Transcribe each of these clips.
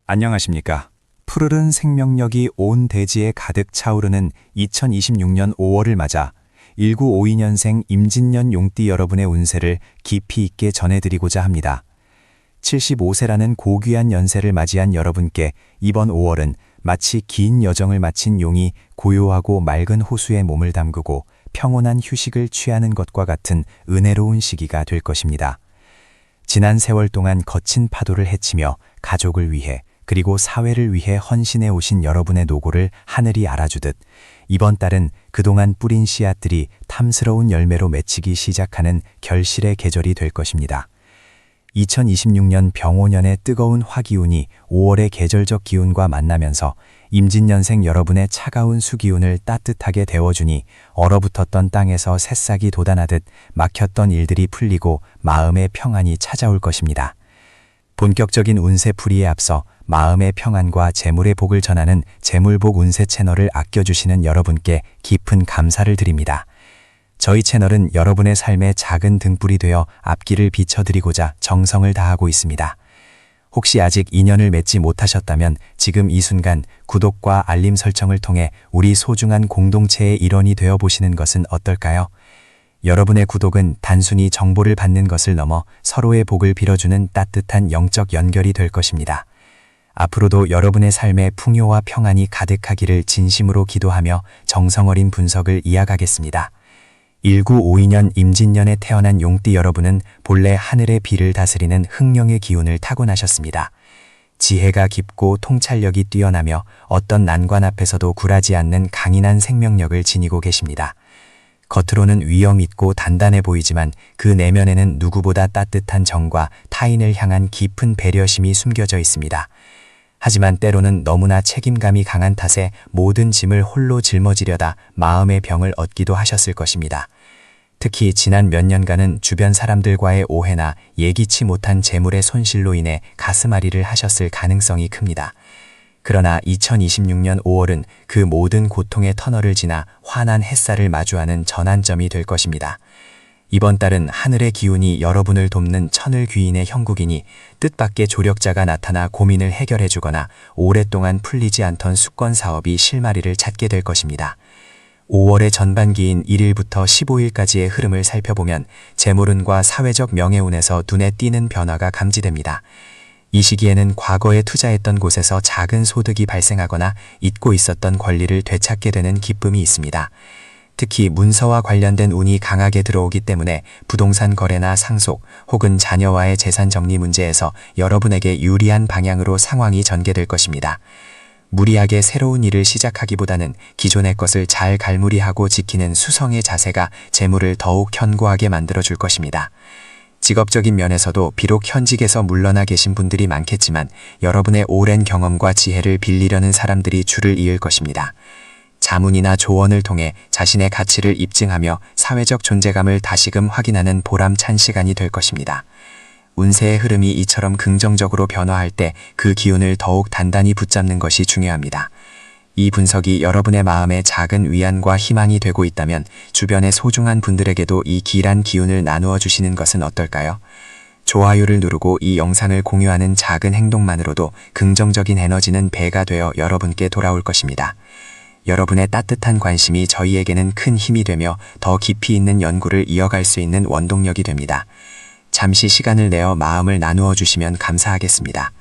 안녕하십니까. 푸르른 생명력이 온 대지에 가득 차오르는 2026년 5월을 맞아 1952년생 임진년 용띠 여러분의 운세를 깊이 있게 전해드리고자 합니다. 75세라는 고귀한 연세를 맞이한 여러분께 이번 5월은 마치 긴 여정을 마친 용이 고요하고 맑은 호수에 몸을 담그고 평온한 휴식을 취하는 것과 같은 은혜로운 시기가 될 것입니다. 지난 세월 동안 거친 파도를 헤치며 가족을 위해 그리고 사회를 위해 헌신해 오신 여러분의 노고를 하늘이 알아주듯 이번 달은 그동안 뿌린 씨앗들이 탐스러운 열매로 맺히기 시작하는 결실의 계절이 될 것입니다. 2026년 병오년의 뜨거운 화기운이 5월의 계절적 기운과 만나면서 임진년생 여러분의 차가운 수기운을 따뜻하게 데워주니 얼어붙었던 땅에서 새싹이 돋아나듯 막혔던 일들이 풀리고 마음의 평안이 찾아올 것입니다. 본격적인 운세풀이에 앞서 마음의 평안과 재물의 복을 전하는 재물복 운세 채널을 아껴주시는 여러분께 깊은 감사를 드립니다. 저희 채널은 여러분의 삶의 작은 등불이 되어 앞길을 비춰드리고자 정성을 다하고 있습니다. 혹시 아직 인연을 맺지 못하셨다면 지금 이 순간 구독과 알림 설정을 통해 우리 소중한 공동체의 일원이 되어 보시는 것은 어떨까요? 여러분의 구독은 단순히 정보를 받는 것을 넘어 서로의 복을 빌어주는 따뜻한 영적 연결이 될 것입니다. 앞으로도 여러분의 삶에 풍요와 평안이 가득하기를 진심으로 기도하며 정성 어린 분석을 이어가겠습니다. 1952년 임진년에 태어난 용띠 여러분은 본래 하늘의 비를 다스리는 흥령의 기운을 타고나셨습니다. 지혜가 깊고 통찰력이 뛰어나며 어떤 난관 앞에서도 굴하지 않는 강인한 생명력을 지니고 계십니다. 겉으로는 위험 있고 단단해 보이지만 그 내면에는 누구보다 따뜻한 정과 타인을 향한 깊은 배려심이 숨겨져 있습니다. 하지만 때로는 너무나 책임감이 강한 탓에 모든 짐을 홀로 짊어지려다 마음의 병을 얻기도 하셨을 것입니다. 특히 지난 몇 년간은 주변 사람들과의 오해나 예기치 못한 재물의 손실로 인해 가슴앓이를 하셨을 가능성이 큽니다. 그러나 2026년 5월은 그 모든 고통의 터널을 지나 환한 햇살을 마주하는 전환점이 될 것입니다. 이번 달은 하늘의 기운이 여러분을 돕는 천을 귀인의 형국이니 뜻밖의 조력자가 나타나 고민을 해결해주거나 오랫동안 풀리지 않던 수건 사업이 실마리를 찾게 될 것입니다. 5월의 전반기인 1일부터 15일까지의 흐름을 살펴보면 재물운과 사회적 명예운에서 눈에 띄는 변화가 감지됩니다. 이 시기에는 과거에 투자했던 곳에서 작은 소득이 발생하거나 잊고 있었던 권리를 되찾게 되는 기쁨이 있습니다. 특히 문서와 관련된 운이 강하게 들어오기 때문에 부동산 거래나 상속 혹은 자녀와의 재산 정리 문제에서 여러분에게 유리한 방향으로 상황이 전개될 것입니다. 무리하게 새로운 일을 시작하기보다는 기존의 것을 잘 갈무리하고 지키는 수성의 자세가 재물을 더욱 견고하게 만들어줄 것입니다. 직업적인 면에서도 비록 현직에서 물러나 계신 분들이 많겠지만 여러분의 오랜 경험과 지혜를 빌리려는 사람들이 줄을 이을 것입니다. 자문이나 조언을 통해 자신의 가치를 입증하며 사회적 존재감을 다시금 확인하는 보람찬 시간이 될 것입니다. 운세의 흐름이 이처럼 긍정적으로 변화할 때 그 기운을 더욱 단단히 붙잡는 것이 중요합니다. 이 분석이 여러분의 마음에 작은 위안과 희망이 되고 있다면 주변의 소중한 분들에게도 이 길한 기운을 나누어 주시는 것은 어떨까요? 좋아요를 누르고 이 영상을 공유하는 작은 행동만으로도 긍정적인 에너지는 배가 되어 여러분께 돌아올 것입니다. 여러분의 따뜻한 관심이 저희에게는 큰 힘이 되며 더 깊이 있는 연구를 이어갈 수 있는 원동력이 됩니다. 잠시 시간을 내어 마음을 나누어 주시면 감사하겠습니다.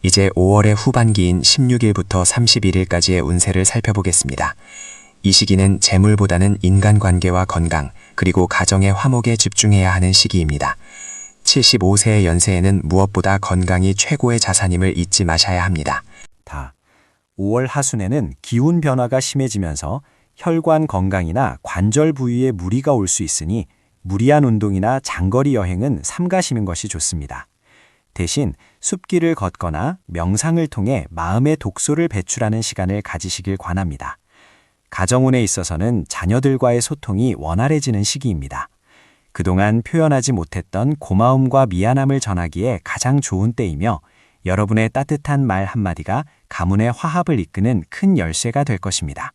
이제 5월의 후반기인 16일부터 31일까지의 운세를 살펴보겠습니다. 이 시기는 재물보다는 인간관계와 건강, 그리고 가정의 화목에 집중해야 하는 시기입니다. 75세의 연세에는 무엇보다 건강이 최고의 자산임을 잊지 마셔야 합니다. 5월 하순에는 기운 변화가 심해지면서 혈관 건강이나 관절 부위에 무리가 올 수 있으니 무리한 운동이나 장거리 여행은 삼가시는 것이 좋습니다. 대신 숲길을 걷거나 명상을 통해 마음의 독소를 배출하는 시간을 가지시길 권합니다. 가정운에 있어서는 자녀들과의 소통이 원활해지는 시기입니다. 그동안 표현하지 못했던 고마움과 미안함을 전하기에 가장 좋은 때이며 여러분의 따뜻한 말 한마디가 가문의 화합을 이끄는 큰 열쇠가 될 것입니다.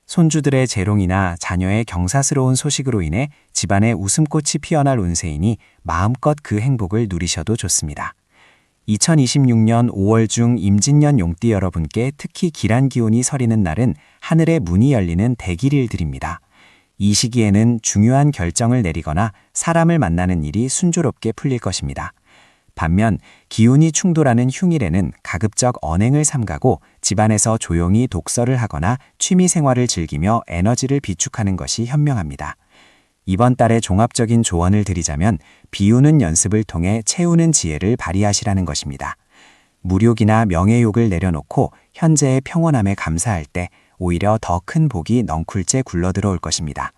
손주들의 재롱이나 자녀의 경사스러운 소식으로 인해 집안에 웃음꽃이 피어날 운세이니 마음껏 그 행복을 누리셔도 좋습니다. 2026년 5월 중 임진년 용띠 여러분께 특히 기란 기운이 서리는 날은 하늘의 문이 열리는 대길일들입니다. 이 시기에는 중요한 결정을 내리거나 사람을 만나는 일이 순조롭게 풀릴 것입니다. 반면 기운이 충돌하는 흉일에는 가급적 언행을 삼가고 집안에서 조용히 독서를 하거나 취미 생활을 즐기며 에너지를 비축하는 것이 현명합니다. 이번 달에 종합적인 조언을 드리자면 비우는 연습을 통해 채우는 지혜를 발휘하시라는 것입니다. 무욕이나 명예욕을 내려놓고 현재의 평온함에 감사할 때 오히려 더 큰 복이 넝쿨째 굴러들어올 것입니다.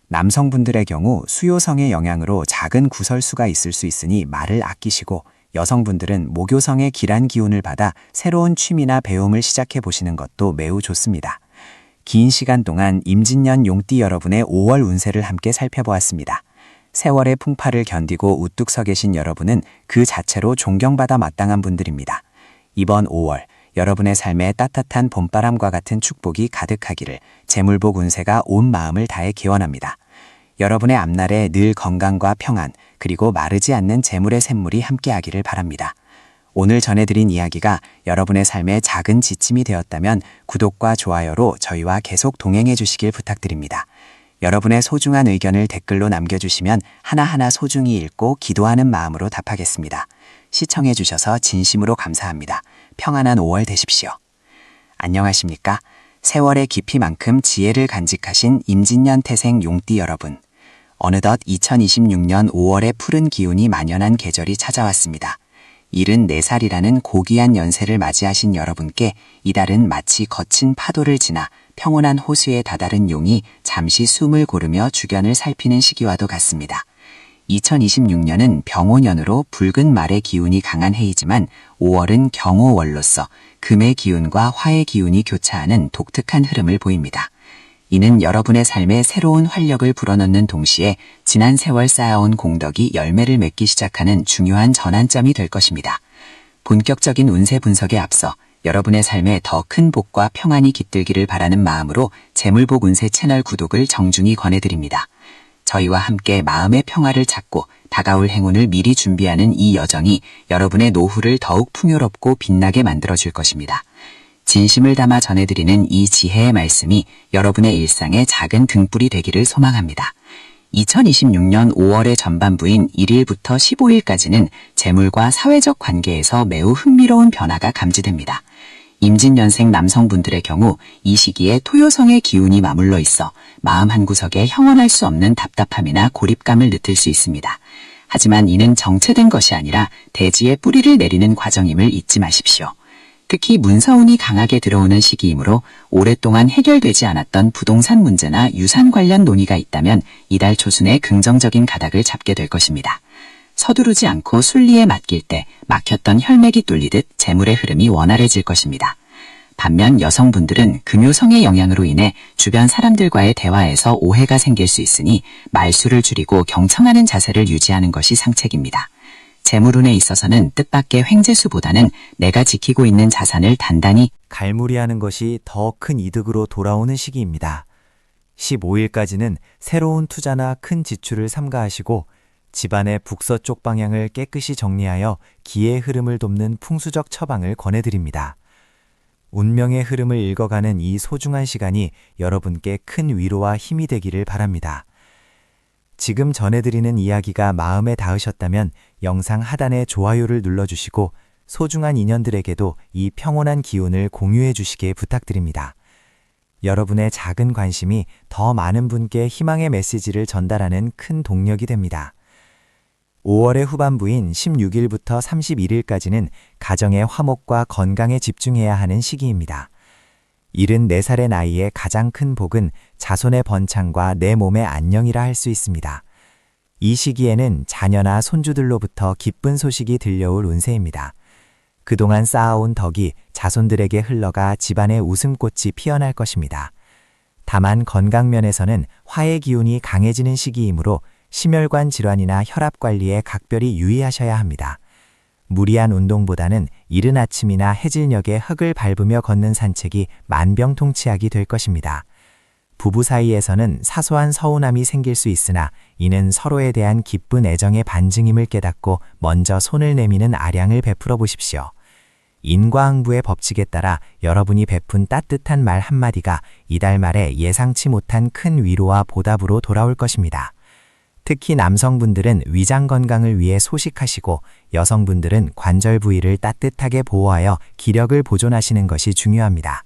남성분들의 경우 수요성의 영향으로 작은 구설수가 있을 수 있으니 말을 아끼시고, 여성분들은 목요성의 기란 기운을 받아 새로운 취미나 배움을 시작해 보시는 것도 매우 좋습니다. 긴 시간 동안 임진년 용띠 여러분의 5월 운세를 함께 살펴보았습니다. 세월의 풍파를 견디고 우뚝 서 계신 여러분은 그 자체로 존경받아 마땅한 분들입니다. 이번 5월 여러분의 삶에 따뜻한 봄바람과 같은 축복이 가득하기를 재물복 운세가 온 마음을 다해 기원합니다. 여러분의 앞날에 늘 건강과 평안, 그리고 마르지 않는 재물의 샘물이 함께하기를 바랍니다. 오늘 전해드린 이야기가 여러분의 삶에 작은 지침이 되었다면 구독과 좋아요로 저희와 계속 동행해 주시길 부탁드립니다. 여러분의 소중한 의견을 댓글로 남겨주시면 하나하나 소중히 읽고 기도하는 마음으로 답하겠습니다. 시청해 주셔서 진심으로 감사합니다. 평안한 5월 되십시오. 안녕하십니까? 세월의 깊이만큼 지혜를 간직하신 임진년 태생 용띠 여러분. 어느덧 2026년 5월의 푸른 기운이 만연한 계절이 찾아왔습니다. 74살이라는 고귀한 연세를 맞이하신 여러분께 이달은 마치 거친 파도를 지나 평온한 호수에 다다른 용이 잠시 숨을 고르며 주변을 살피는 시기와도 같습니다. 2026년은 병오년으로 붉은 말의 기운이 강한 해이지만 5월은 경오월로서 금의 기운과 화의 기운이 교차하는 독특한 흐름을 보입니다. 이는 여러분의 삶에 새로운 활력을 불어넣는 동시에 지난 세월 쌓아온 공덕이 열매를 맺기 시작하는 중요한 전환점이 될 것입니다. 본격적인 운세 분석에 앞서 여러분의 삶에 더 큰 복과 평안이 깃들기를 바라는 마음으로 재물복 운세 채널 구독을 정중히 권해드립니다. 저희와 함께 마음의 평화를 찾고 다가올 행운을 미리 준비하는 이 여정이 여러분의 노후를 더욱 풍요롭고 빛나게 만들어줄 것입니다. 진심을 담아 전해드리는 이 지혜의 말씀이 여러분의 일상의 작은 등불이 되기를 소망합니다. 2026년 5월의 전반부인 1일부터 15일까지는 재물과 사회적 관계에서 매우 흥미로운 변화가 감지됩니다. 임진년생 남성분들의 경우 이 시기에 토요성의 기운이 맞물러 있어 마음 한구석에 형언할 수 없는 답답함이나 고립감을 느낄 수 있습니다. 하지만 이는 정체된 것이 아니라 대지에 뿌리를 내리는 과정임을 잊지 마십시오. 특히 문서운이 강하게 들어오는 시기이므로 오랫동안 해결되지 않았던 부동산 문제나 유산 관련 논의가 있다면 이달 초순에 긍정적인 가닥을 잡게 될 것입니다. 서두르지 않고 순리에 맡길 때 막혔던 혈맥이 뚫리듯 재물의 흐름이 원활해질 것입니다. 반면 여성분들은 금요성의 영향으로 인해 주변 사람들과의 대화에서 오해가 생길 수 있으니 말수를 줄이고 경청하는 자세를 유지하는 것이 상책입니다. 재물운에 있어서는 뜻밖의 횡재수보다는 내가 지키고 있는 자산을 단단히 갈무리하는 것이 더 큰 이득으로 돌아오는 시기입니다. 15일까지는 새로운 투자나 큰 지출을 삼가하시고 집안의 북서쪽 방향을 깨끗이 정리하여 기의 흐름을 돕는 풍수적 처방을 권해드립니다. 운명의 흐름을 읽어가는 이 소중한 시간이 여러분께 큰 위로와 힘이 되기를 바랍니다. 지금 전해드리는 이야기가 마음에 닿으셨다면 영상 하단에 좋아요를 눌러주시고 소중한 인연들에게도 이 평온한 기운을 공유해 주시길 부탁드립니다. 여러분의 작은 관심이 더 많은 분께 희망의 메시지를 전달하는 큰 동력이 됩니다. 5월의 후반부인 16일부터 31일까지는 가정의 화목과 건강에 집중해야 하는 시기입니다. 74살의 나이에 가장 큰 복은 자손의 번창과 내 몸의 안녕이라 할 수 있습니다. 이 시기에는 자녀나 손주들로부터 기쁜 소식이 들려올 운세입니다. 그동안 쌓아온 덕이 자손들에게 흘러가 집안의 웃음꽃이 피어날 것입니다. 다만 건강면에서는 화의 기운이 강해지는 시기이므로 심혈관 질환이나 혈압 관리에 각별히 유의하셔야 합니다. 무리한 운동보다는 이른 아침이나 해질녘에 흙을 밟으며 걷는 산책이 만병통치약이 될 것입니다. 부부 사이에서는 사소한 서운함이 생길 수 있으나 이는 서로에 대한 기쁜 애정의 반증임을 깨닫고 먼저 손을 내미는 아량을 베풀어 보십시오. 인과응보의 법칙에 따라 여러분이 베푼 따뜻한 말 한마디가 이달 말에 예상치 못한 큰 위로와 보답으로 돌아올 것입니다. 특히 남성분들은 위장 건강을 위해 소식하시고 여성분들은 관절 부위를 따뜻하게 보호하여 기력을 보존하시는 것이 중요합니다.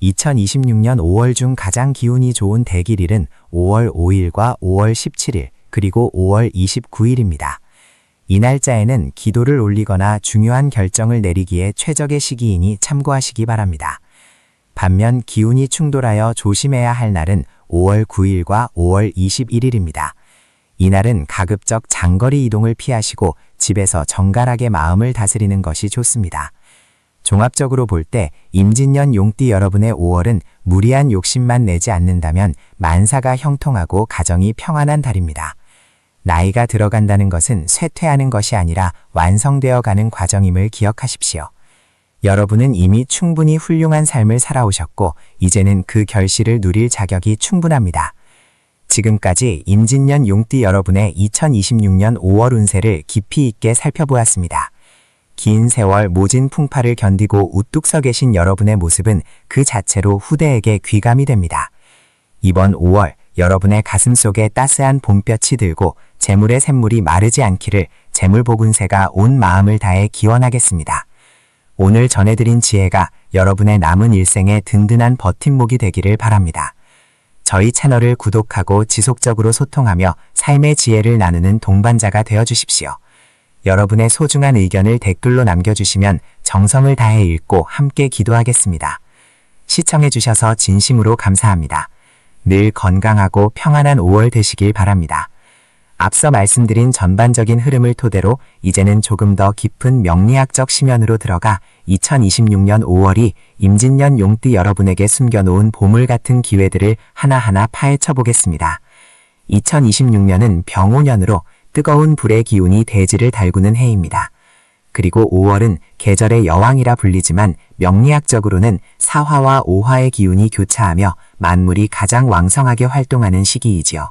2026년 5월 중 가장 기운이 좋은 대길일은 5월 5일과 5월 17일, 그리고 5월 29일입니다. 이 날짜에는 기도를 올리거나 중요한 결정을 내리기에 최적의 시기이니 참고하시기 바랍니다. 반면 기운이 충돌하여 조심해야 할 날은 5월 9일과 5월 21일입니다. 이날은 가급적 장거리 이동을 피하시고 집에서 정갈하게 마음을 다스리는 것이 좋습니다. 종합적으로 볼 때 임진년 용띠 여러분의 5월은 무리한 욕심만 내지 않는다면 만사가 형통하고 가정이 평안한 달입니다. 나이가 들어간다는 것은 쇠퇴하는 것이 아니라 완성되어 가는 과정임을 기억하십시오. 여러분은 이미 충분히 훌륭한 삶을 살아오셨고 이제는 그 결실을 누릴 자격이 충분합니다. 지금까지 임진년 용띠 여러분의 2026년 5월 운세를 깊이 있게 살펴보았습니다. 긴 세월 모진 풍파를 견디고 우뚝 서 계신 여러분의 모습은 그 자체로 후대에게 귀감이 됩니다. 이번 5월 여러분의 가슴 속에 따스한 봄볕이 들고 재물의 샘물이 마르지 않기를 재물복운세가 온 마음을 다해 기원하겠습니다. 오늘 전해드린 지혜가 여러분의 남은 일생의 든든한 버팀목이 되기를 바랍니다. 저희 채널을 구독하고 지속적으로 소통하며 삶의 지혜를 나누는 동반자가 되어주십시오. 여러분의 소중한 의견을 댓글로 남겨주시면 정성을 다해 읽고 함께 기도하겠습니다. 시청해주셔서 진심으로 감사합니다. 늘 건강하고 평안한 5월 되시길 바랍니다. 앞서 말씀드린 전반적인 흐름을 토대로 이제는 조금 더 깊은 명리학적 심연으로 들어가 2026년 5월이 임진년 용띠 여러분에게 숨겨놓은 보물 같은 기회들을 하나하나 파헤쳐 보겠습니다. 2026년은 병오년으로 뜨거운 불의 기운이 대지를 달구는 해입니다. 그리고 5월은 계절의 여왕이라 불리지만 명리학적으로는 사화와 오화의 기운이 교차하며 만물이 가장 왕성하게 활동하는 시기이지요.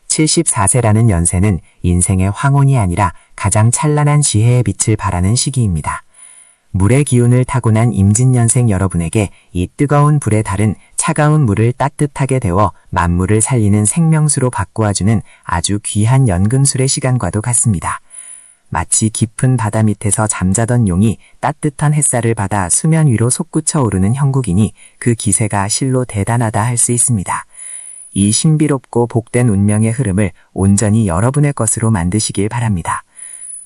74세라는 연세는 인생의 황혼이 아니라 가장 찬란한 지혜의 빛을 발하는 시기입니다. 물의 기운을 타고난 임진년생 여러분에게 이 뜨거운 불의 달은 차가운 물을 따뜻하게 데워 만물을 살리는 생명수로 바꾸어주는 아주 귀한 연금술의 시간과도 같습니다. 마치 깊은 바다 밑에서 잠자던 용이 따뜻한 햇살을 받아 수면 위로 솟구쳐 오르는 형국이니 그 기세가 실로 대단하다 할 수 있습니다. 이 신비롭고 복된 운명의 흐름을 온전히 여러분의 것으로 만드시길 바랍니다.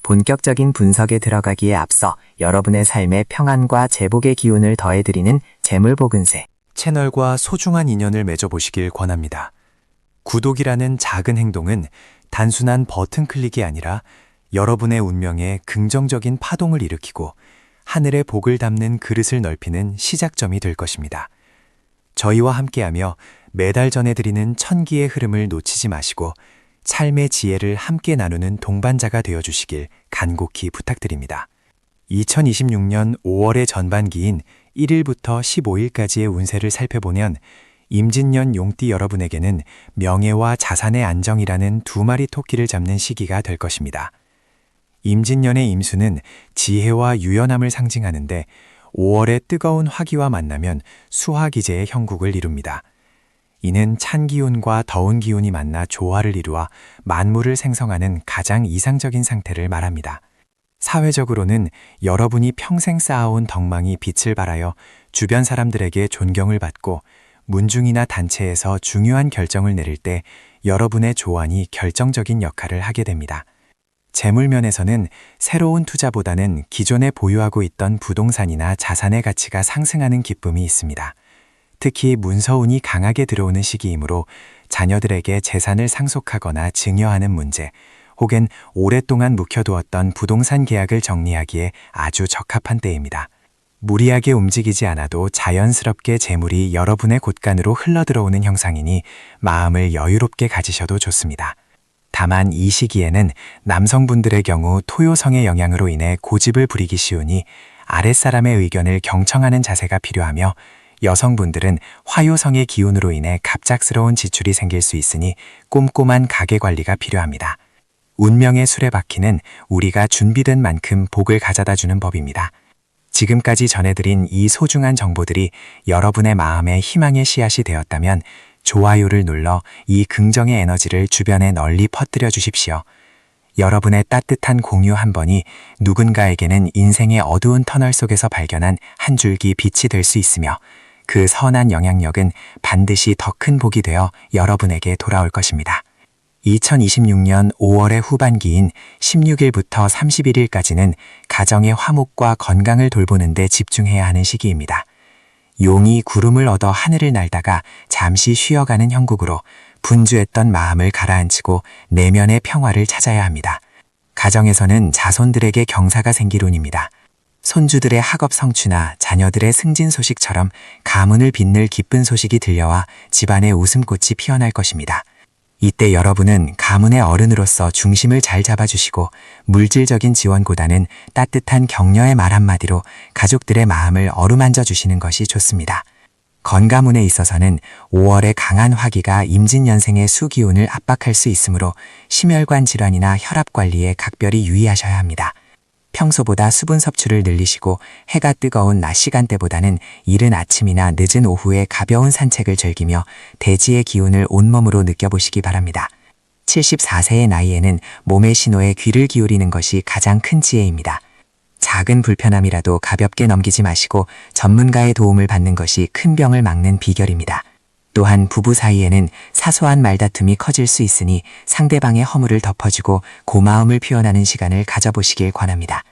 본격적인 분석에 들어가기에 앞서 여러분의 삶의 평안과 제복의 기운을 더해드리는 재물복운세 채널과 소중한 인연을 맺어보시길 권합니다. 구독이라는 작은 행동은 단순한 버튼 클릭이 아니라 여러분의 운명에 긍정적인 파동을 일으키고 하늘의 복을 담는 그릇을 넓히는 시작점이 될 것입니다. 저희와 함께하며 매달 전해드리는 천기의 흐름을 놓치지 마시고 삶의 지혜를 함께 나누는 동반자가 되어주시길 간곡히 부탁드립니다. 2026년 5월의 전반기인 1일부터 15일까지의 운세를 살펴보면 임진년 용띠 여러분에게는 명예와 자산의 안정이라는 두 마리 토끼를 잡는 시기가 될 것입니다. 임진년의 임수는 지혜와 유연함을 상징하는데 5월의 뜨거운 화기와 만나면 수화기제의 형국을 이룹니다. 이는 찬 기운과 더운 기운이 만나 조화를 이루어 만물을 생성하는 가장 이상적인 상태를 말합니다. 사회적으로는 여러분이 평생 쌓아온 덕망이 빛을 발하여 주변 사람들에게 존경을 받고 문중이나 단체에서 중요한 결정을 내릴 때 여러분의 조언이 결정적인 역할을 하게 됩니다. 재물면에서는 새로운 투자보다는 기존에 보유하고 있던 부동산이나 자산의 가치가 상승하는 기쁨이 있습니다. 특히 문서운이 강하게 들어오는 시기이므로 자녀들에게 재산을 상속하거나 증여하는 문제, 혹은 오랫동안 묵혀두었던 부동산 계약을 정리하기에 아주 적합한 때입니다. 무리하게 움직이지 않아도 자연스럽게 재물이 여러분의 곳간으로 흘러들어오는 형상이니 마음을 여유롭게 가지셔도 좋습니다. 다만 이 시기에는 남성분들의 경우 토요성의 영향으로 인해 고집을 부리기 쉬우니 아랫사람의 의견을 경청하는 자세가 필요하며 여성분들은 화요성의 기운으로 인해 갑작스러운 지출이 생길 수 있으니 꼼꼼한 가계 관리가 필요합니다. 운명의 수레바퀴는 우리가 준비된 만큼 복을 가져다 주는 법입니다. 지금까지 전해드린 이 소중한 정보들이 여러분의 마음에 희망의 씨앗이 되었다면 좋아요를 눌러 이 긍정의 에너지를 주변에 널리 퍼뜨려 주십시오. 여러분의 따뜻한 공유 한 번이 누군가에게는 인생의 어두운 터널 속에서 발견한 한 줄기 빛이 될 수 있으며 그 선한 영향력은 반드시 더 큰 복이 되어 여러분에게 돌아올 것입니다. 2026년 5월의 후반기인 16일부터 31일까지는 가정의 화목과 건강을 돌보는 데 집중해야 하는 시기입니다. 용이 구름을 얻어 하늘을 날다가 잠시 쉬어가는 형국으로 분주했던 마음을 가라앉히고 내면의 평화를 찾아야 합니다. 가정에서는 자손들에게 경사가 생길 운입니다. 손주들의 학업 성취나 자녀들의 승진 소식처럼 가문을 빛낼 기쁜 소식이 들려와 집안의 웃음꽃이 피어날 것입니다. 이때 여러분은 가문의 어른으로서 중심을 잘 잡아주시고 물질적인 지원보다는 따뜻한 격려의 말 한마디로 가족들의 마음을 어루만져 주시는 것이 좋습니다. 건가문에 있어서는 5월의 강한 화기가 임진년생의 수기운을 압박할 수 있으므로 심혈관 질환이나 혈압 관리에 각별히 유의하셔야 합니다. 평소보다 수분 섭취를 늘리시고 해가 뜨거운 낮 시간대보다는 이른 아침이나 늦은 오후에 가벼운 산책을 즐기며 대지의 기운을 온몸으로 느껴보시기 바랍니다. 74세의 나이에는 몸의 신호에 귀를 기울이는 것이 가장 큰 지혜입니다. 작은 불편함이라도 가볍게 넘기지 마시고 전문가의 도움을 받는 것이 큰 병을 막는 비결입니다. 또한 부부 사이에는 사소한 말다툼이 커질 수 있으니 상대방의 허물을 덮어주고 고마움을 표현하는 시간을 가져보시길 권합니다.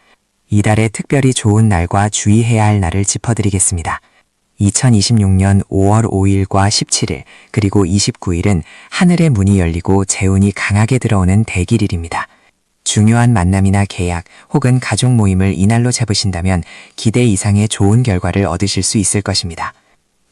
이달에 특별히 좋은 날과 주의해야 할 날을 짚어드리겠습니다. 2026년 5월 5일과 17일 그리고 29일은 하늘의 문이 열리고 재운이 강하게 들어오는 대길일입니다. 중요한 만남이나 계약 혹은 가족 모임을 이날로 잡으신다면 기대 이상의 좋은 결과를 얻으실 수 있을 것입니다.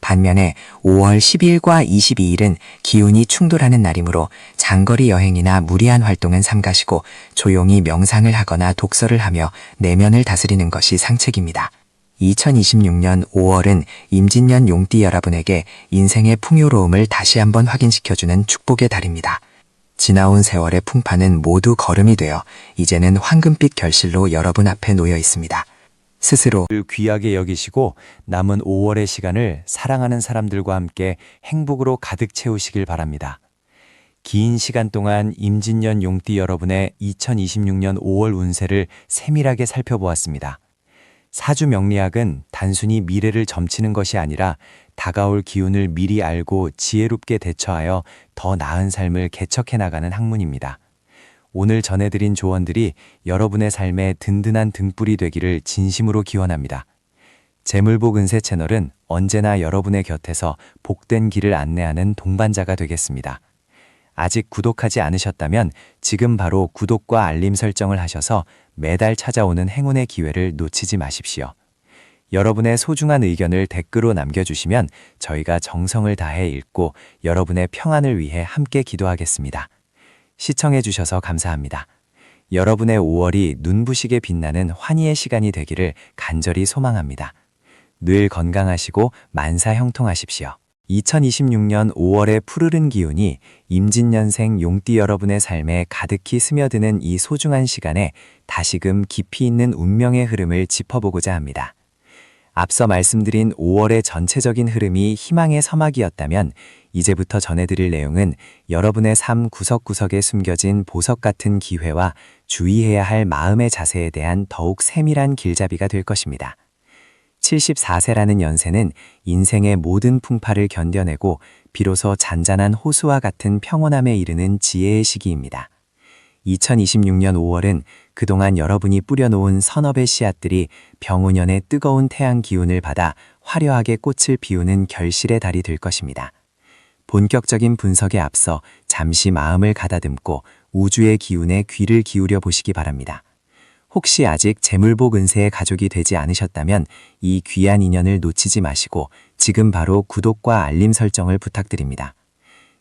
반면에 5월 10일과 22일은 기운이 충돌하는 날이므로 장거리 여행이나 무리한 활동은 삼가시고 조용히 명상을 하거나 독서를 하며 내면을 다스리는 것이 상책입니다. 2026년 5월은 임진년 용띠 여러분에게 인생의 풍요로움을 다시 한번 확인시켜주는 축복의 달입니다. 지나온 세월의 풍파는 모두 거름이 되어 이제는 황금빛 결실로 여러분 앞에 놓여 있습니다. 스스로 귀하게 여기시고 남은 5월의 시간을 사랑하는 사람들과 함께 행복으로 가득 채우시길 바랍니다. 긴 시간 동안 임진년 용띠 여러분의 2026년 5월 운세를 세밀하게 살펴보았습니다. 사주 명리학은 단순히 미래를 점치는 것이 아니라 다가올 기운을 미리 알고 지혜롭게 대처하여 더 나은 삶을 개척해 나가는 학문입니다. 오늘 전해드린 조언들이 여러분의 삶에 든든한 등불이 되기를 진심으로 기원합니다. 재물복 운세 채널은 언제나 여러분의 곁에서 복된 길을 안내하는 동반자가 되겠습니다. 아직 구독하지 않으셨다면 지금 바로 구독과 알림 설정을 하셔서 매달 찾아오는 행운의 기회를 놓치지 마십시오. 여러분의 소중한 의견을 댓글로 남겨주시면 저희가 정성을 다해 읽고 여러분의 평안을 위해 함께 기도하겠습니다. 시청해주셔서 감사합니다. 여러분의 5월이 눈부시게 빛나는 환희의 시간이 되기를 간절히 소망합니다. 늘 건강하시고 만사형통하십시오. 2026년 5월의 푸르른 기운이 임진년생 용띠 여러분의 삶에 가득히 스며드는 이 소중한 시간에 다시금 깊이 있는 운명의 흐름을 짚어보고자 합니다. 앞서 말씀드린 5월의 전체적인 흐름이 희망의 서막이었다면 이제부터 전해드릴 내용은 여러분의 삶 구석구석에 숨겨진 보석 같은 기회와 주의해야 할 마음의 자세에 대한 더욱 세밀한 길잡이가 될 것입니다. 74세라는 연세는 인생의 모든 풍파를 견뎌내고 비로소 잔잔한 호수와 같은 평온함에 이르는 지혜의 시기입니다. 2026년 5월은 그동안 여러분이 뿌려놓은 선업의 씨앗들이 병오년의 뜨거운 태양 기운을 받아 화려하게 꽃을 피우는 결실의 달이 될 것입니다. 본격적인 분석에 앞서 잠시 마음을 가다듬고 우주의 기운에 귀를 기울여 보시기 바랍니다. 혹시 아직 재물복 운세의 가족이 되지 않으셨다면 이 귀한 인연을 놓치지 마시고 지금 바로 구독과 알림 설정을 부탁드립니다.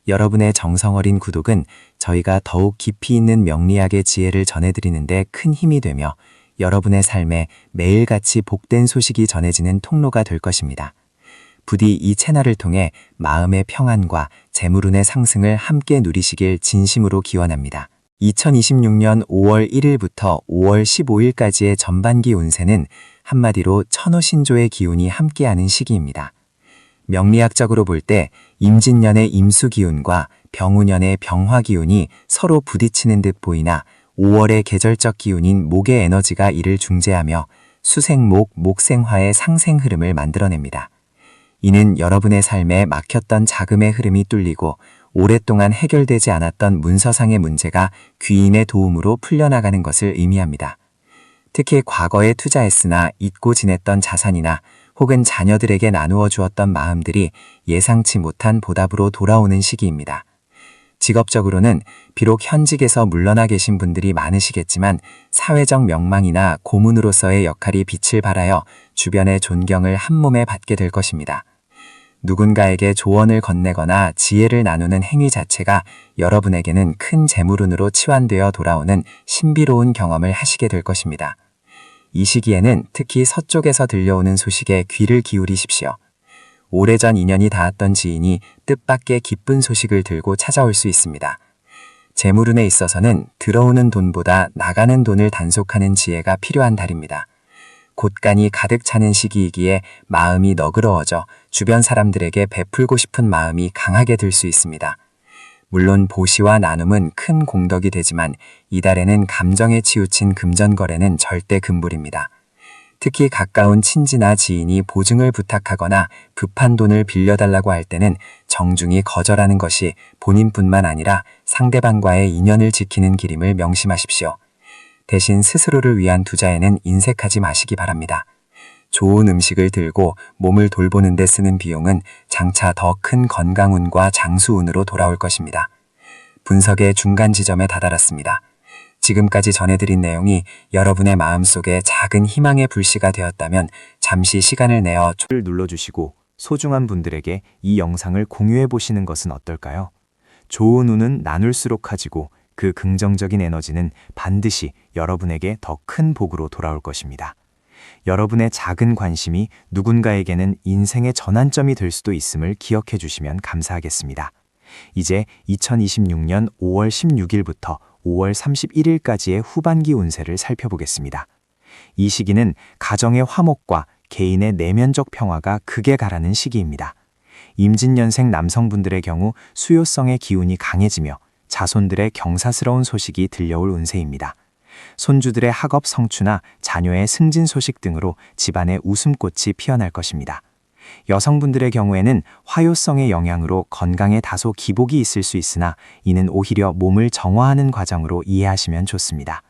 여러분의 정성 어린 구독은 저희가 더욱 깊이 있는 명리학의 지혜를 전해드리는데 큰 힘이 되며 여러분의 삶에 매일같이 복된 소식이 전해지는 통로가 될 것입니다. 부디 이 채널을 통해 마음의 평안과 재물운의 상승을 함께 누리시길 진심으로 기원합니다. 2026년 5월 1일부터 5월 15일까지의 전반기 운세는 한마디로 천호신조의 기운이 함께하는 시기입니다. 명리학적으로 볼 때 임진년의 임수 기운과 병우년의 병화 기운이 서로 부딪히는 듯 보이나 5월의 계절적 기운인 목의 에너지가 이를 중재하며 수생목, 목생화의 상생 흐름을 만들어냅니다. 이는 여러분의 삶에 막혔던 자금의 흐름이 뚫리고 오랫동안 해결되지 않았던 문서상의 문제가 귀인의 도움으로 풀려나가는 것을 의미합니다. 특히 과거에 투자했으나 잊고 지냈던 자산이나 혹은 자녀들에게 나누어 주었던 마음들이 예상치 못한 보답으로 돌아오는 시기입니다. 직업적으로는 비록 현직에서 물러나 계신 분들이 많으시겠지만 사회적 명망이나 고문으로서의 역할이 빛을 발하여 주변의 존경을 한몸에 받게 될 것입니다. 누군가에게 조언을 건네거나 지혜를 나누는 행위 자체가 여러분에게는 큰 재물운으로 치환되어 돌아오는 신비로운 경험을 하시게 될 것입니다. 이 시기에는 특히 서쪽에서 들려오는 소식에 귀를 기울이십시오. 오래전 인연이 닿았던 지인이 뜻밖의 기쁜 소식을 들고 찾아올 수 있습니다. 재물운에 있어서는 들어오는 돈보다 나가는 돈을 단속하는 지혜가 필요한 달입니다. 곳간이 가득 차는 시기이기에 마음이 너그러워져 주변 사람들에게 베풀고 싶은 마음이 강하게 들 수 있습니다. 물론 보시와 나눔은 큰 공덕이 되지만 이달에는 감정에 치우친 금전거래는 절대 금불입니다. 특히 가까운 친지나 지인이 보증을 부탁하거나 급한 돈을 빌려달라고 할 때는 정중히 거절하는 것이 본인뿐만 아니라 상대방과의 인연을 지키는 길임을 명심하십시오. 대신 스스로를 위한 투자에는 인색하지 마시기 바랍니다. 좋은 음식을 들고 몸을 돌보는 데 쓰는 비용은 장차 더 큰 건강운과 장수운으로 돌아올 것입니다. 분석의 중간 지점에 다다랐습니다. 지금까지 전해드린 내용이 여러분의 마음속에 작은 희망의 불씨가 되었다면 잠시 시간을 내어 를 눌러주시고 소중한 분들에게 이 영상을 공유해 보시는 것은 어떨까요? 좋은 운은 나눌수록 커지고 그 긍정적인 에너지는 반드시 여러분에게 더 큰 복으로 돌아올 것입니다. 여러분의 작은 관심이 누군가에게는 인생의 전환점이 될 수도 있음을 기억해 주시면 감사하겠습니다. 이제 2026년 5월 16일부터 5월 31일까지의 후반기 운세를 살펴보겠습니다. 이 시기는 가정의 화목과 개인의 내면적 평화가 극에 달하는 시기입니다. 임진년생 남성분들의 경우 수요성의 기운이 강해지며 자손들의 경사스러운 소식이 들려올 운세입니다. 손주들의 학업 성취나 자녀의 승진 소식 등으로 집안에 웃음꽃이 피어날 것입니다. 여성분들의 경우에는 화요성의 영향으로 건강에 다소 기복이 있을 수 있으나 이는 오히려 몸을 정화하는 과정으로 이해하시면 좋습니다.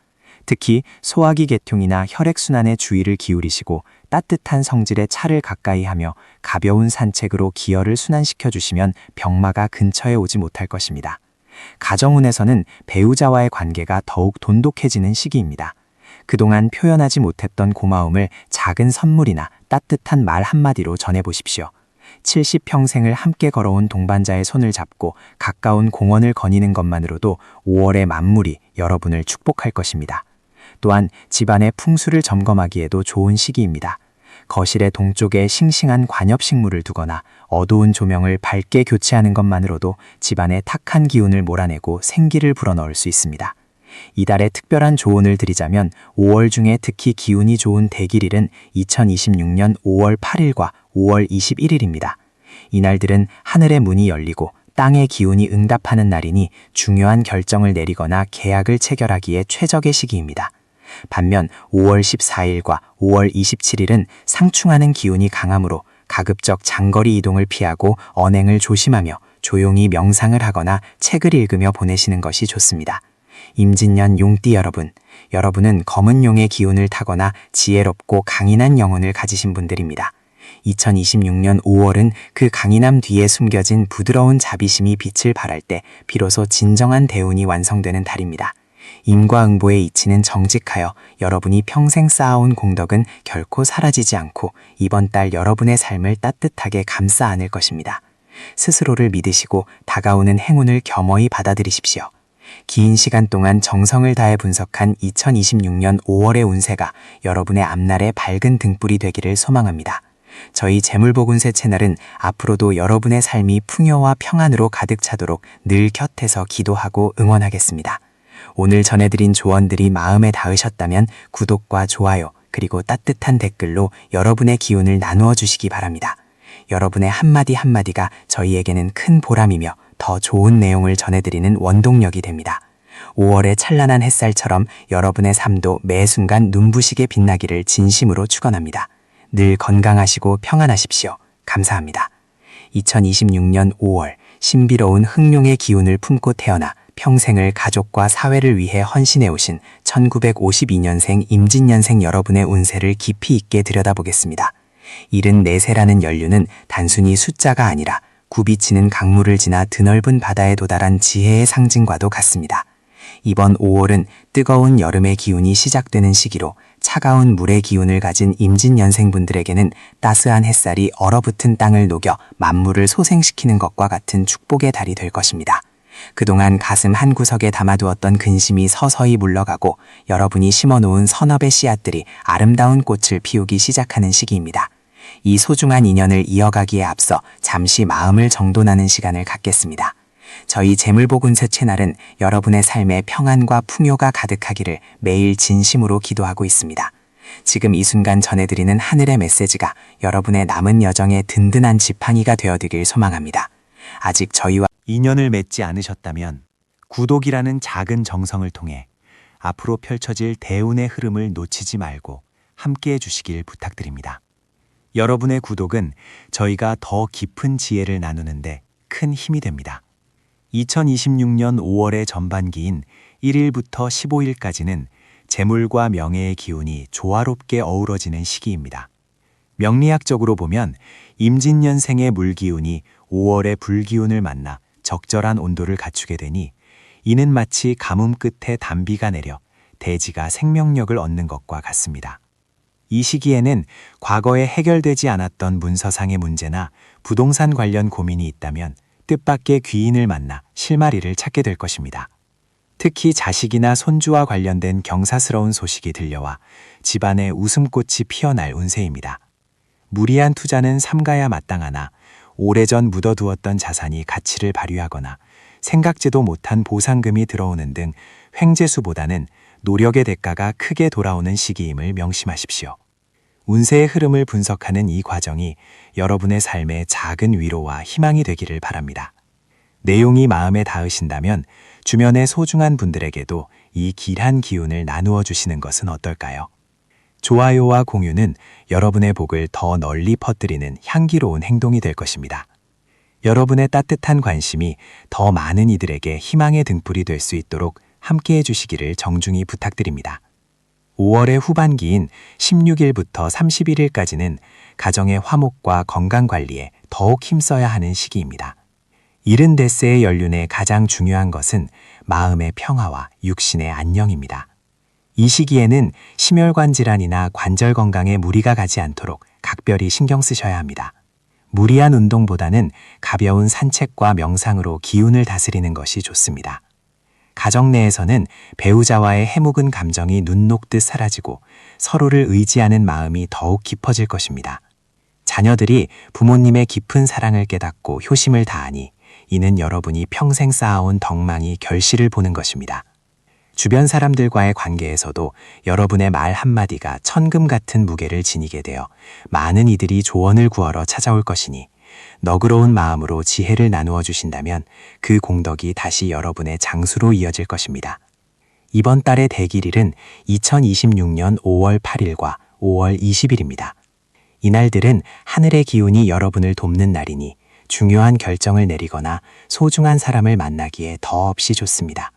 특히 소화기 계통이나 혈액순환에 주의를 기울이시고 따뜻한 성질의 차를 가까이 하며 가벼운 산책으로 기혈을 순환시켜 주시면 병마가 근처에 오지 못할 것입니다. 가정운에서는 배우자와의 관계가 더욱 돈독해지는 시기입니다. 그동안 표현하지 못했던 고마움을 작은 선물이나 따뜻한 말 한마디로 전해보십시오. 70평생을 함께 걸어온 동반자의 손을 잡고 가까운 공원을 거니는 것만으로도 5월의 만물이 여러분을 축복할 것입니다. 또한 집안의 풍수를 점검하기에도 좋은 시기입니다. 거실의 동쪽에 싱싱한 관엽식물을 두거나 어두운 조명을 밝게 교체하는 것만으로도 집안의 탁한 기운을 몰아내고 생기를 불어넣을 수 있습니다. 이달의 특별한 조언을 드리자면 5월 중에 특히 기운이 좋은 대길일은 2026년 5월 8일과 5월 21일입니다. 이날들은 하늘의 문이 열리고 땅의 기운이 응답하는 날이니 중요한 결정을 내리거나 계약을 체결하기에 최적의 시기입니다. 반면 5월 14일과 5월 27일은 상충하는 기운이 강하므로 가급적 장거리 이동을 피하고 언행을 조심하며 조용히 명상을 하거나 책을 읽으며 보내시는 것이 좋습니다. 임진년 용띠 여러분은 검은 용의 기운을 타거나 지혜롭고 강인한 영혼을 가지신 분들입니다. 2026년 5월은 그 강인함 뒤에 숨겨진 부드러운 자비심이 빛을 발할 때 비로소 진정한 대운이 완성되는 달입니다. 인과응보의 이치는 정직하여 여러분이 평생 쌓아온 공덕은 결코 사라지지 않고 이번 달 여러분의 삶을 따뜻하게 감싸 안을 것입니다. 스스로를 믿으시고 다가오는 행운을 겸허히 받아들이십시오. 긴 시간 동안 정성을 다해 분석한 2026년 5월의 운세가 여러분의 앞날의 밝은 등불이 되기를 소망합니다. 저희 재물보군세 채널은 앞으로도 여러분의 삶이 풍요와 평안으로 가득 차도록 늘 곁에서 기도하고 응원하겠습니다. 오늘 전해드린 조언들이 마음에 닿으셨다면 구독과 좋아요 그리고 따뜻한 댓글로 여러분의 기운을 나누어 주시기 바랍니다. 여러분의 한마디 한마디가 저희에게는 큰 보람이며 더 좋은 내용을 전해드리는 원동력이 됩니다. 5월의 찬란한 햇살처럼 여러분의 삶도 매 순간 눈부시게 빛나기를 진심으로 축원합니다. 늘 건강하시고 평안하십시오. 감사합니다. 2026년 5월 신비로운 흑룡의 기운을 품고 태어나 평생을 가족과 사회를 위해 헌신해 오신 1952년생 임진년생 여러분의 운세를 깊이 있게 들여다보겠습니다. 74세라는 연륜은 단순히 숫자가 아니라 굽이치는 강물을 지나 드넓은 바다에 도달한 지혜의 상징과도 같습니다. 이번 5월은 뜨거운 여름의 기운이 시작되는 시기로 차가운 물의 기운을 가진 임진년생분들에게는 따스한 햇살이 얼어붙은 땅을 녹여 만물을 소생시키는 것과 같은 축복의 달이 될 것입니다. 그동안 가슴 한구석에 담아두었던 근심이 서서히 물러가고 여러분이 심어놓은 선업의 씨앗들이 아름다운 꽃을 피우기 시작하는 시기입니다. 이 소중한 인연을 이어가기에 앞서 잠시 마음을 정돈하는 시간을 갖겠습니다. 저희 재물보군세 채널은 여러분의 삶에 평안과 풍요가 가득하기를 매일 진심으로 기도하고 있습니다. 지금 이 순간 전해드리는 하늘의 메시지가 여러분의 남은 여정에 든든한 지팡이가 되어드길 소망합니다. 아직 저희와 인연을 맺지 않으셨다면 구독이라는 작은 정성을 통해 앞으로 펼쳐질 대운의 흐름을 놓치지 말고 함께해 주시길 부탁드립니다. 여러분의 구독은 저희가 더 깊은 지혜를 나누는데 큰 힘이 됩니다. 2026년 5월의 전반기인 1일부터 15일까지는 재물과 명예의 기운이 조화롭게 어우러지는 시기입니다. 명리학적으로 보면 임진년생의 물기운이 5월의 불기운을 만나 적절한 온도를 갖추게 되니 이는 마치 가뭄 끝에 단비가 내려 대지가 생명력을 얻는 것과 같습니다. 이 시기에는 과거에 해결되지 않았던 문서상의 문제나 부동산 관련 고민이 있다면 뜻밖의 귀인을 만나 실마리를 찾게 될 것입니다. 특히 자식이나 손주와 관련된 경사스러운 소식이 들려와 집안에 웃음꽃이 피어날 운세입니다. 무리한 투자는 삼가야 마땅하나 오래전 묻어두었던 자산이 가치를 발휘하거나 생각지도 못한 보상금이 들어오는 등 횡재수보다는 노력의 대가가 크게 돌아오는 시기임을 명심하십시오. 운세의 흐름을 분석하는 이 과정이 여러분의 삶에 작은 위로와 희망이 되기를 바랍니다. 내용이 마음에 닿으신다면 주변의 소중한 분들에게도 이 길한 기운을 나누어 주시는 것은 어떨까요? 좋아요와 공유는 여러분의 복을 더 널리 퍼뜨리는 향기로운 행동이 될 것입니다. 여러분의 따뜻한 관심이 더 많은 이들에게 희망의 등불이 될 수 있도록 함께해 주시기를 정중히 부탁드립니다. 5월의 후반기인 16일부터 31일까지는 가정의 화목과 건강관리에 더욱 힘써야 하는 시기입니다. 70대세의 연륜에 가장 중요한 것은 마음의 평화와 육신의 안녕입니다. 이 시기에는 심혈관 질환이나 관절 건강에 무리가 가지 않도록 각별히 신경 쓰셔야 합니다. 무리한 운동보다는 가벼운 산책과 명상으로 기운을 다스리는 것이 좋습니다. 가정 내에서는 배우자와의 해묵은 감정이 눈 녹듯 사라지고 서로를 의지하는 마음이 더욱 깊어질 것입니다. 자녀들이 부모님의 깊은 사랑을 깨닫고 효심을 다하니 이는 여러분이 평생 쌓아온 덕망이 결실을 보는 것입니다. 주변 사람들과의 관계에서도 여러분의 말 한마디가 천금 같은 무게를 지니게 되어 많은 이들이 조언을 구하러 찾아올 것이니 너그러운 마음으로 지혜를 나누어 주신다면 그 공덕이 다시 여러분의 장수로 이어질 것입니다. 이번 달의 대길일은 2026년 5월 8일과 5월 20일입니다. 이날들은 하늘의 기운이 여러분을 돕는 날이니 중요한 결정을 내리거나 소중한 사람을 만나기에 더없이 좋습니다.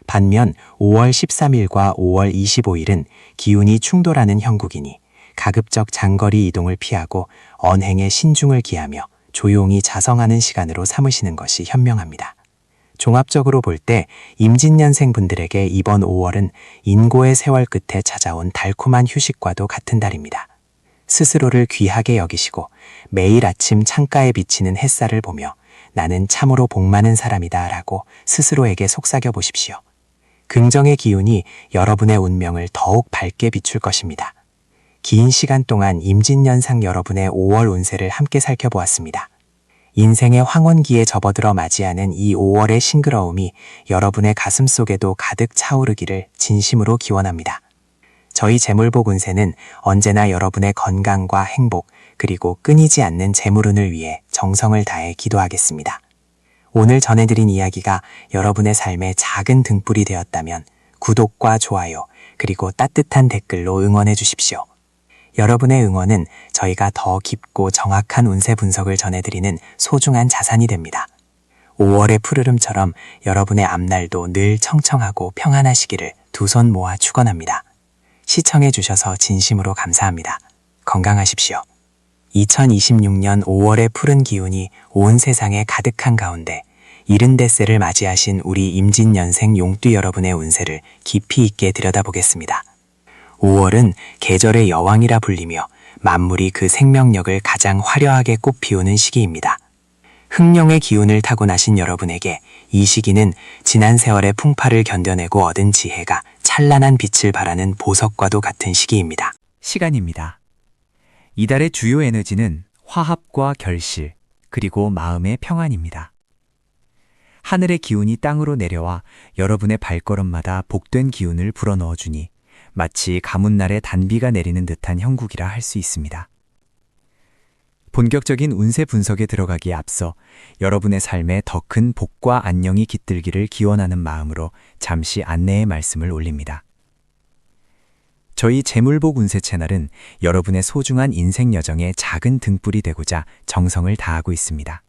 반면 5월 13일과 5월 25일은 기운이 충돌하는 형국이니 가급적 장거리 이동을 피하고 언행에 신중을 기하며 조용히 자성하는 시간으로 삼으시는 것이 현명합니다. 종합적으로 볼 때 임진년생 분들에게 이번 5월은 인고의 세월 끝에 찾아온 달콤한 휴식과도 같은 달입니다. 스스로를 귀하게 여기시고 매일 아침 창가에 비치는 햇살을 보며 나는 참으로 복 많은 사람이다 라고 스스로에게 속삭여 보십시오. 긍정의 기운이 여러분의 운명을 더욱 밝게 비출 것입니다. 긴 시간 동안 임진년상 여러분의 5월 운세를 함께 살펴보았습니다. 인생의 황혼기에 접어들어 맞이하는 이 5월의 싱그러움이 여러분의 가슴 속에도 가득 차오르기를 진심으로 기원합니다. 저희 재물복 운세는 언제나 여러분의 건강과 행복, 그리고 끊이지 않는 재물운을 위해 정성을 다해 기도하겠습니다. 오늘 전해드린 이야기가 여러분의 삶에 작은 등불이 되었다면 구독과 좋아요, 그리고 따뜻한 댓글로 응원해 주십시오. 여러분의 응원은 저희가 더 깊고 정확한 운세 분석을 전해드리는 소중한 자산이 됩니다. 5월의 푸르름처럼 여러분의 앞날도 늘 청청하고 평안하시기를 두 손 모아 축원합니다. 시청해 주셔서 진심으로 감사합니다. 건강하십시오. 2026년 5월의 푸른 기운이 온 세상에 가득한 가운데 70대세를 맞이하신 우리 임진년생 용띠 여러분의 운세를 깊이 있게 들여다보겠습니다. 5월은 계절의 여왕이라 불리며 만물이 그 생명력을 가장 화려하게 꽃피우는 시기입니다. 흥룡의 기운을 타고나신 여러분에게 이 시기는 지난 세월의 풍파를 견뎌내고 얻은 지혜가 찬란한 빛을 발하는 보석과도 같은 시기입니다. 시간입니다. 이달의 주요 에너지는 화합과 결실, 그리고 마음의 평안입니다. 하늘의 기운이 땅으로 내려와 여러분의 발걸음마다 복된 기운을 불어넣어주니 마치 가문날에 단비가 내리는 듯한 형국이라 할 수 있습니다. 본격적인 운세 분석에 들어가기에 앞서 여러분의 삶에 더 큰 복과 안녕이 깃들기를 기원하는 마음으로 잠시 안내의 말씀을 올립니다. 저희 재물복 운세 채널은 여러분의 소중한 인생 여정에 작은 등불이 되고자 정성을 다하고 있습니다.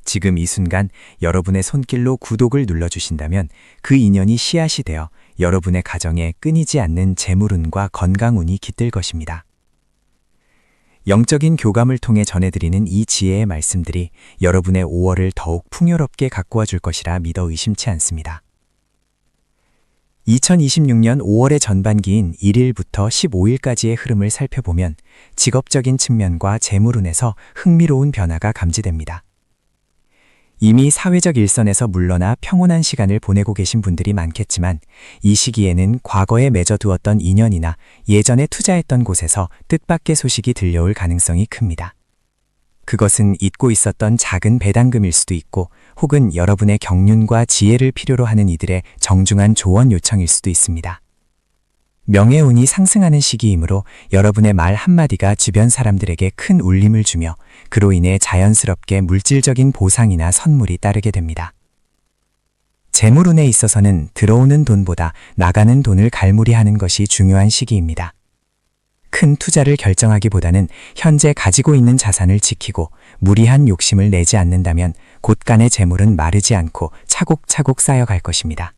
지금 이 순간 여러분의 손길로 구독을 눌러주신다면 그 인연이 씨앗이 되어 여러분의 가정에 끊이지 않는 재물운과 건강운이 깃들 것입니다. 영적인 교감을 통해 전해드리는 이 지혜의 말씀들이 여러분의 5월을 더욱 풍요롭게 가꾸어 줄 것이라 믿어 의심치 않습니다. 2026년 5월의 전반기인 1일부터 15일까지의 흐름을 살펴보면 직업적인 측면과 재물운에서 흥미로운 변화가 감지됩니다. 이미 사회적 일선에서 물러나 평온한 시간을 보내고 계신 분들이 많겠지만 이 시기에는 과거에 맺어두었던 인연이나 예전에 투자했던 곳에서 뜻밖의 소식이 들려올 가능성이 큽니다. 그것은 잊고 있었던 작은 배당금일 수도 있고 혹은 여러분의 경륜과 지혜를 필요로 하는 이들의 정중한 조언 요청일 수도 있습니다. 명예운이 상승하는 시기이므로 여러분의 말 한마디가 주변 사람들에게 큰 울림을 주며 그로 인해 자연스럽게 물질적인 보상이나 선물이 따르게 됩니다. 재물운에 있어서는 들어오는 돈보다 나가는 돈을 갈무리하는 것이 중요한 시기입니다. 큰 투자를 결정하기보다는 현재 가지고 있는 자산을 지키고 무리한 욕심을 내지 않는다면 곳간의 재물은 마르지 않고 차곡차곡 쌓여갈 것입니다.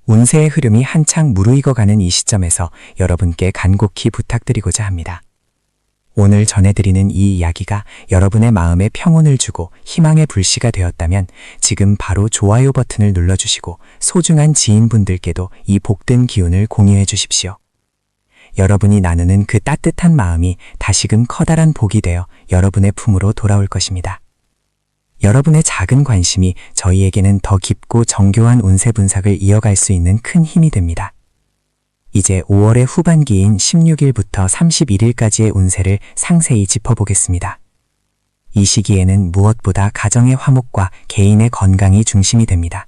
운세의 흐름이 한창 무르익어가는 이 시점에서 여러분께 간곡히 부탁드리고자 합니다. 오늘 전해드리는 이 이야기가 여러분의 마음에 평온을 주고 희망의 불씨가 되었다면 지금 바로 좋아요 버튼을 눌러주시고 소중한 지인분들께도 이 복된 기운을 공유해 주십시오. 여러분이 나누는 그 따뜻한 마음이 다시금 커다란 복이 되어 여러분의 품으로 돌아올 것입니다. 여러분의 작은 관심이 저희에게는 더 깊고 정교한 운세 분석을 이어갈 수 있는 큰 힘이 됩니다. 이제 5월의 후반기인 16일부터 31일까지의 운세를 상세히 짚어보겠습니다. 이 시기에는 무엇보다 가정의 화목과 개인의 건강이 중심이 됩니다.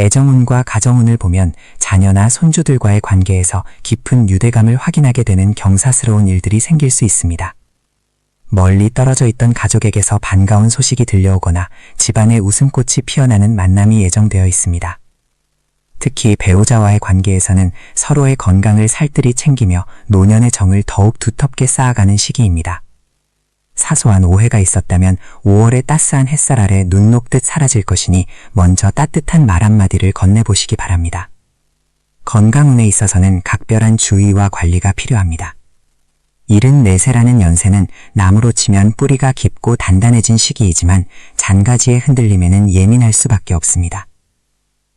애정운과 가정운을 보면 자녀나 손주들과의 관계에서 깊은 유대감을 확인하게 되는 경사스러운 일들이 생길 수 있습니다. 멀리 떨어져 있던 가족에게서 반가운 소식이 들려오거나 집안에 웃음꽃이 피어나는 만남이 예정되어 있습니다. 특히 배우자와의 관계에서는 서로의 건강을 살뜰히 챙기며 노년의 정을 더욱 두텁게 쌓아가는 시기입니다. 사소한 오해가 있었다면 5월의 따스한 햇살 아래 눈 녹듯 사라질 것이니 먼저 따뜻한 말 한마디를 건네보시기 바랍니다. 건강운에 있어서는 각별한 주의와 관리가 필요합니다. 74세라는 연세는 나무로 치면 뿌리가 깊고 단단해진 시기이지만 잔가지의 흔들림에는 예민할 수밖에 없습니다.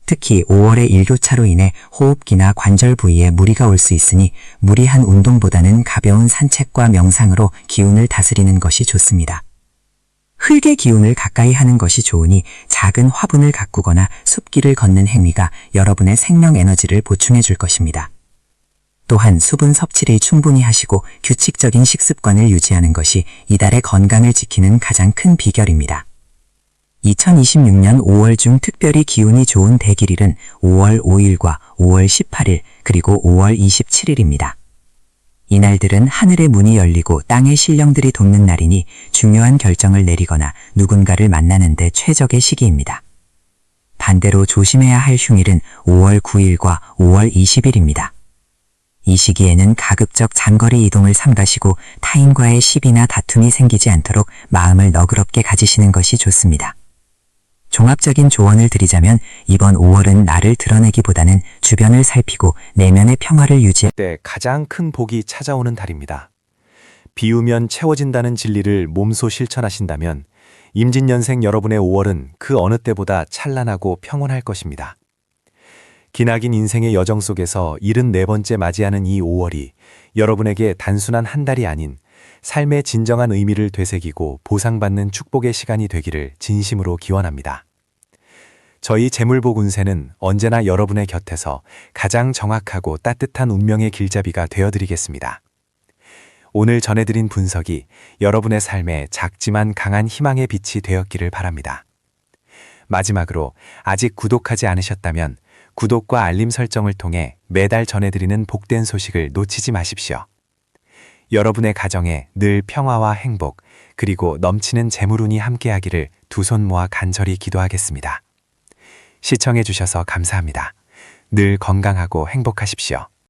특히 5월의 일교차로 인해 호흡기나 관절 부위에 무리가 올 수 있으니 무리한 운동보다는 가벼운 산책과 명상으로 기운을 다스리는 것이 좋습니다. 흙의 기운을 가까이 하는 것이 좋으니 작은 화분을 가꾸거나 숲길을 걷는 행위가 여러분의 생명 에너지를 보충해 줄 것입니다. 또한 수분 섭취를 충분히 하시고 규칙적인 식습관을 유지하는 것이 이달의 건강을 지키는 가장 큰 비결입니다. 2026년 5월 중 특별히 기운이 좋은 대길일은 5월 5일과 5월 18일 그리고 5월 27일입니다. 이날들은 하늘의 문이 열리고 땅의 신령들이 돋는 날이니 중요한 결정을 내리거나 누군가를 만나는 데 최적의 시기입니다. 반대로 조심해야 할 흉일은 5월 9일과 5월 20일입니다. 이 시기에는 가급적 장거리 이동을 삼가시고 타인과의 시비나 다툼이 생기지 않도록 마음을 너그럽게 가지시는 것이 좋습니다. 종합적인 조언을 드리자면 이번 5월은 나를 드러내기보다는 주변을 살피고 내면의 평화를 유지할 때 가장 큰 복이 찾아오는 달입니다. 비우면 채워진다는 진리를 몸소 실천하신다면 임진년생 여러분의 5월은 그 어느 때보다 찬란하고 평온할 것입니다. 기나긴 인생의 여정 속에서 74번째 맞이하는 이 5월이 여러분에게 단순한 한 달이 아닌 삶의 진정한 의미를 되새기고 보상받는 축복의 시간이 되기를 진심으로 기원합니다. 저희 재물복 운세는 언제나 여러분의 곁에서 가장 정확하고 따뜻한 운명의 길잡이가 되어드리겠습니다. 오늘 전해드린 분석이 여러분의 삶에 작지만 강한 희망의 빛이 되었기를 바랍니다. 마지막으로 아직 구독하지 않으셨다면 구독과 알림 설정을 통해 매달 전해드리는 복된 소식을 놓치지 마십시오. 여러분의 가정에 늘 평화와 행복, 그리고 넘치는 재물운이 함께하기를 두 손 모아 간절히 기도하겠습니다. 시청해 주셔서 감사합니다. 늘 건강하고 행복하십시오.